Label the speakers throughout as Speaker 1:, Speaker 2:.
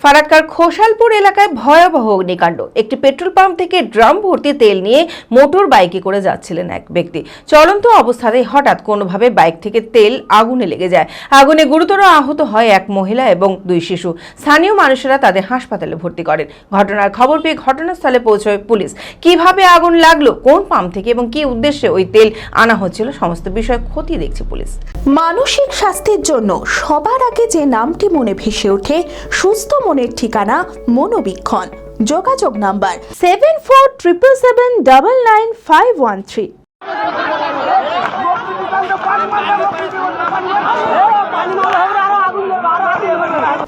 Speaker 1: ফারাক্কার খোসালপুর এলাকায় ভয়াবহ অগ্নিকাণ্ড। একটি পেট্রোল পাম্প থেকে ড্রাম ভর্তি তেল নিয়ে মোটর বাইকে করে যাচ্ছিলেন এক ব্যক্তি। চলন্ত অবস্থায় হঠাৎ কোনোভাবে বাইক থেকে তেল আগুনে লেগে যায়। আগুনে গুরুতর আহত হয় এক মহিলা এবং দুই শিশু। স্থানীয় মানুষেরা তাদের হাসপাতালে ভর্তি করেন। ঘটনার খবর পেয়ে ঘটনাস্থলে পৌঁছয় পুলিশ। কিভাবে আগুন লাগলো, কোন পাম্প থেকে এবং কি উদ্দেশ্যে ওই তেল আনা হচ্ছিল, সমস্ত বিষয় খতিয়ে দেখছে পুলিশ।
Speaker 2: মানসিক স্বাস্থ্যের জন্য সবার আগে যে নামটি মনে ভেসে ওঠে, সুস্থ মনের ঠিকানা মনোবীক্ষণ। যোগাযোগ নাম্বার 7477799513।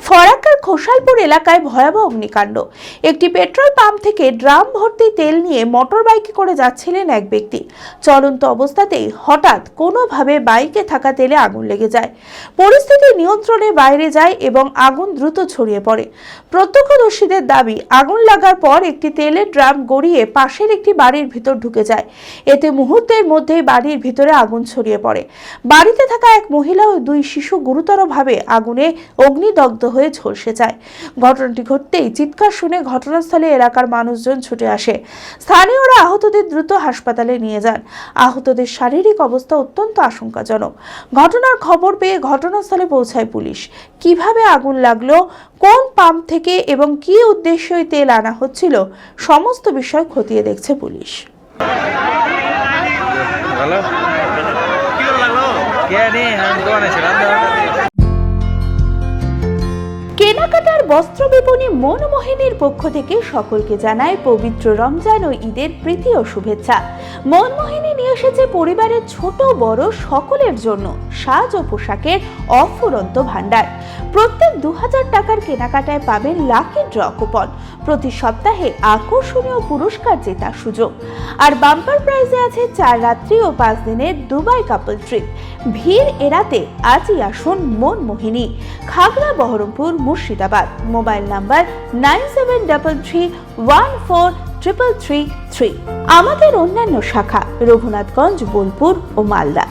Speaker 2: ফারাক্কার খোসালপুর এলাকায় ভয়াবহ অগ্নিকাণ্ড। একটি পেট্রোল পাম্প থেকে ড্রাম ভর্তি তেল নিয়ে মোটর বাইকে করে যাচ্ছিলেন এক ব্যক্তি। চলন্ত অবস্থাতেই হঠাৎ কোনোভাবে বাইকে থাকা তেলে আগুন লেগে যায়। পরিস্থিতি নিয়ন্ত্রণের বাইরে যায় এবং আগুন দ্রুত ছড়িয়ে পড়ে। প্রত্যক্ষদর্শীদের দাবি, আগুন লাগার পর একটি তেলের ড্রাম গড়িয়ে পাশের একটি বাড়ির ভিতর ঢুকে যায়। এতে মুহূর্তের মধ্যেই বাড়ির ভিতরে আগুন ছড়িয়ে পড়ে। বাড়িতে থাকা এক মহিলা ও দুই শিশু গুরুতরভাবে আগুনে অগ্নিদগ্ধ হয়ে ঝলসে যায়। ঘটনাটি ঘটতেই চিৎকার শুনে ঘটনাস্থলে এলাকার মানুষজন ছুটে আসে। স্থানীয়রা আহতদের দ্রুত হাসপাতালে নিয়ে যান। আহতদের শারীরিক অবস্থা অত্যন্ত আশঙ্কাজনক। ঘটনার খবর পেয়ে ঘটনাস্থলে পৌঁছায় পুলিশ। কিভাবে আগুন লাগলো, কোন পাম্প থেকে এবং কি উদ্দেশ্যে তেল আনা হচ্ছিল, সমস্ত বিষয় খতিয়ে দেখছে পুলিশ। কেনাকাটার বস্ত্র বিপণী মনমোহিনীর পক্ষ থেকে সকলকে জানায় পবিত্র রমজান ও ঈদের প্রীতি ও শুভেচ্ছা। মনমোহিনী নিয়ে এসেছে পরিবারের ছোট বড় সকলের জন্য সাজ ও পোশাকের অফুরন্ত ভান্ডার। প্রত্যেক 2000 টাকার কেনাকাটায় পাবেন লাকি ড্র কুপন, প্রতি সপ্তাহে আকর্ষণীয় পুরস্কার জেতার সুযোগ, আর বাম্পার প্রাইজে আছে 4 রাত্রি ও 5 দিনের দুবাই কাপল ট্রিপ। ভিড় এড়াতে আজই আসুন মনমোহিনী, খাগড়া বহরমপুর, মুর্শিদাবাদ। Mobile number 9733143333। আমাদের অন্যান্য শাখা রঘুনাথগঞ্জ, বোলপুর ও মালদা।